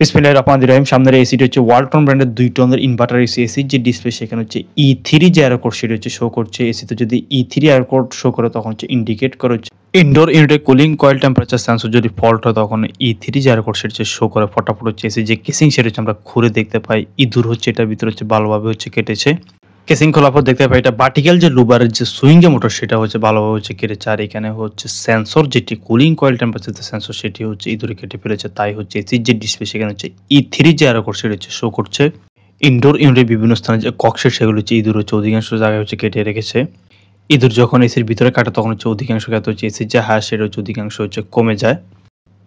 বিসমিল্লাহির রহমানির রহিম। সামনের এসিটি হচ্ছে ওয়ালটন ব্র্যান্ডের 2 টনের ইনভার্টার এসি। এসির যে ডিসপ্লে সেখানে হচ্ছে E3 যে এরর কোড সেটা হচ্ছে শো করছে। এসিতে যদি E3 এরর কোড শো করে তখন হচ্ছে ইন্ডিকেট করে হচ্ছে ইনডোর ইউনিটের কুলিং কয়েল টেম্পারেচার সেন্সর যদি ফল্ট হয় তখন E3 যে এরর কোড সেটা হচ্ছে শো করে। ফটাফট হচ্ছে এসি যে কেসিং সেটা হচ্ছে আমরা খুলে দেখতে পাই ইঁদুর হচ্ছে এটার ভিতরে হচ্ছে ভালোভাবে হচ্ছে কেটেছে। কেসিং খোলার পর দেখতে পাই এটা ভার্টিক্যাল যে লুবারের যে সুইং যে মোটর সেটা হচ্ছে ভালোভাবে হচ্ছে কেটেছে। আর এখানে হচ্ছে সেন্সর যেটি কুলিং কয়েল টেম্পারেচার সেন্সর সেটি হচ্ছে ইঁদুরে কেটে ফেলেছে। তাই হচ্ছে এসির যে ডিসপ্লে সেখানে হচ্ছে E3 যে এরর কোড সেটা হচ্ছে শো করছে। ইনডোর ইউনিটের বিভিন্ন স্থানে যে কক্সের সেগুলো হচ্ছে ইঁদুর হচ্ছে অধিকাংশ জায়গায় হচ্ছে কেটে রেখেছে। ইঁদুর যখন এসির ভিতরে কাটে তখন হচ্ছে অধিকাংশ ক্ষেত্রে হচ্ছে এসির যে হার সেটা হচ্ছে অধিকাংশ হচ্ছে কমে যায়।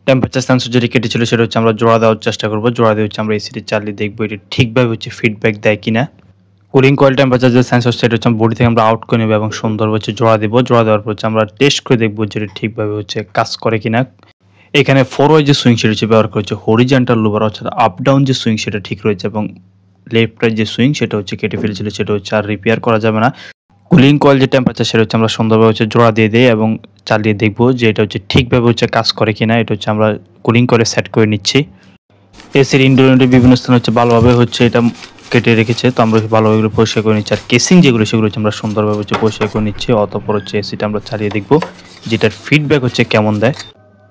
টেম্পারেচার সেন্সর যেটি কেটেছিল সেটা হচ্ছে আমরা জোড়া দেওয়ার চেষ্টা করবো। জোড়া দিয়ে হচ্ছে আমরা এসিটি চালিয়ে দেখবো এটি ঠিকভাবে হচ্ছে ফিডব্যাক দেয় কিনা। কুলিং কয়েল টেম্পারেচার যে সেন্সর সেটা হচ্ছে বডি থেকে আমরা আউট করে নেবো এবং সুন্দরভাবে হচ্ছে জোড়া দেবো। জোড়া দেওয়ার পর হচ্ছে আমরা টেস্ট করে দেখবো যে এটা ঠিকভাবে হচ্ছে কাজ করে কিনা। এখানে 4 ওয়ে যে সুইং সেটা হচ্ছে ব্যবহার করেছে হরিজন্টাল লুবার অর্থাৎ আপ ডাউন যে সুইং সেটা ঠিক রয়েছে এবং লেফট রাইট যে সুইং সেটা হচ্ছে কেটে ফেলেছিল সেটা হচ্ছে আর রিপেয়ার করা যাবে না। কুলিং কয়েল যে টেম্পারেচার সেটা হচ্ছে আমরা সুন্দরভাবে হচ্ছে জোড়া দিয়ে দিই এবং চালিয়ে দেখবো যে এটা হচ্ছে ঠিকভাবে হচ্ছে কাজ করে কিনা। এটা হচ্ছে আমরা কুলিং কয়েলে সেট করে নিচ্ছি। এসির ইনডোর ইউনিটের বিভিন্ন স্থানে হচ্ছে ভালোভাবে হচ্ছে এটা কেটে রেখেছে, তো আমরা ভালোভাবে এগুলো পরিষ্কার করে নিচ্ছি। আর কেসিং যেগুলো সেগুলো হচ্ছে আমরা সুন্দরভাবে হচ্ছে পরিষ্কার করে নিচ্ছি। অতঃপর হচ্ছে এসিটা আমরা চালিয়ে দেখবো যেটার ফিডব্যাক হচ্ছে কেমন দেয়।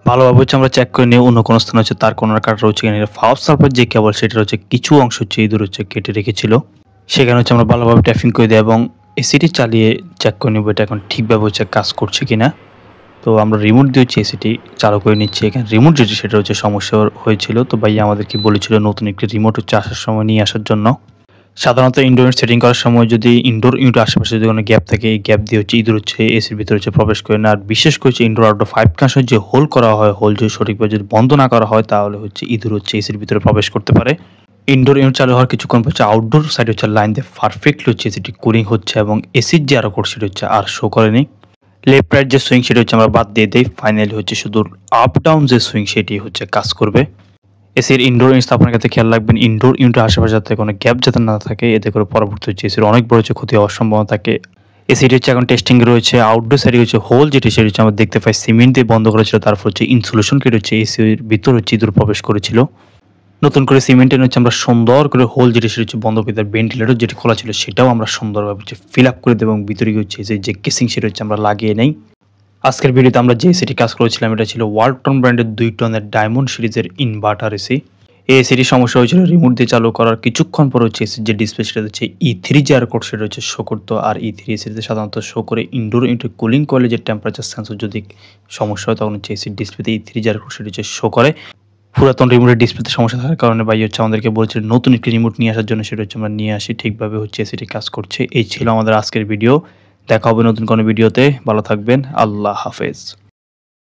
ভালোভাবে হচ্ছে আমরা চেক করে নিয়ে অন্য কোনো স্থানে হচ্ছে তার কোনার কাটা রয়েছে কিনা। ফাস্ট সার্ভার যে কেবল সেটা হচ্ছে কিছু অংশ হচ্ছে ইঁদুর হচ্ছে কেটে রেখেছিল, সেখানে হচ্ছে আমরা ভালোভাবে ট্যাপিং করে দিই এবং এসিটি চালিয়ে চেক করে নেবো এটা এখন ঠিকভাবে হচ্ছে কাজ করছে কিনা। তো আমরা রিমোট দিয়ে হচ্ছে এসিটি চালু করে নিচ্ছি। এখানে রিমোট যেটি সেটা হচ্ছে সমস্যা হয়েছিল, তো ভাইয়া আমাদেরকে বলেছিল নতুন একটি রিমোট হচ্ছে আসার সময় নিয়ে আসার জন্য। সাধারণত ইনডোর ইউনিট সেটিং করার সময় যদি ইনডোর ইউনিটের আশেপাশে যদি কোনো গ্যাপ থাকে এই গ্যাপ দিয়ে হচ্ছে ইঁদুর হচ্ছে এসির ভিতরে হচ্ছে প্রবেশ করে না। আর বিশেষ করে হচ্ছে ইনডোর আউটডোর 5 কানেকশন যে হোল করা হয়, হোল যদি সঠিকভাবে যদি বন্ধ না করা হয় তাহলে হচ্ছে ইঁদুর হচ্ছে এসির ভিতরে প্রবেশ করতে পারে। ইনডোর ইউনিট চালু হওয়ার কিছুক্ষণ পর হচ্ছে আউটডোর সাইড হচ্ছে লাইন দিয়ে পারফেক্টলি হচ্ছে এসিটি কুলিং হচ্ছে এবং এসির যে আরো কোড সেটা হচ্ছে আর শো করেনি। লেফট রাইট যে সুইং সেটা হচ্ছে আমরা বাদ দিয়ে দিই। ফাইনালি হচ্ছে শুধু আপ ডাউন যে সুইং সেটি হচ্ছে কাজ করবে। এসির ইনডোর ইউনিট স্থাপনের ক্ষেত্রে খেয়াল রাখবেন ইনডোর ইউনিটের আশেপাশে যাতে কোনো গ্যাপ যাতে না থাকে, এতে করে পরবর্তী হচ্ছে এসির অনেক বড় হচ্ছে ক্ষতি হওয়ার সম্ভাবনা থাকে। এসিটি হচ্ছে এখন টেস্টিং রয়েছে। আউটডোর সাইডে হচ্ছে হোল যেটি সেটি হচ্ছে আমরা দেখতে পাই সিমেন্ট দিয়ে বন্ধ করেছিল, তারপর হচ্ছে ইনসুলেশন কেটে হচ্ছে এসির ভিতর হচ্ছে ইঁদুর প্রবেশ করেছিল। নতুন করে সিমেন্টের হচ্ছে আমরা সুন্দর করে হোল যেটি সেটি হচ্ছে বন্ধ করে দেওয়ার ভেন্টিলেটর যেটি খোলা ছিল সেটাও আমরা সুন্দরভাবে হচ্ছে ফিল আপ করে দেবো এবং ভিতরে হচ্ছে যে কেসিং সেটা হচ্ছে আমরা লাগিয়ে নেই। আজকের ভিডিওতে আমরা যে এসিটি কাজ করেছিলাম এটা ছিল ওয়ালটন ব্র্যান্ডের 2 টনের ডায়মন্ড সিরিজের ইনভার্টার এসি। এই এসিটির সমস্যা হয়েছিল রিমোট দিয়ে চালু করার কিছুক্ষণ পর হচ্ছে এসির যে ডিসপ্লে সেটা হচ্ছে E3 যে এরর কোড সেটা হচ্ছে শো করতো। আর E3 এসিতে সাধারণত শো করে ইনডোর ইউনিটের কুলিং কয়েলে যে টেম্পারেচার সেন্সর যদি সমস্যা হয় তখন হচ্ছে এসির ডিসপ্লেতে E3 যে এরর কোড সেটা হচ্ছে শো করে। পুরাতন রিমোটের ডিসপ্লেতে সমস্যা থাকার কারণে ভাই হচ্ছে আমাদেরকে বলেছিল নতুন একটি রিমোট নিয়ে আসার জন্য, সেটা হচ্ছে আমরা নিয়ে আসি। ঠিকভাবে হচ্ছে এসিটি কাজ করছে। এই ছিল আমাদের আজকের ভিডিও। দেখা হবে নতুন কোনো ভিডিওতে। ভালো থাকবেন। আল্লাহ হাফেজ।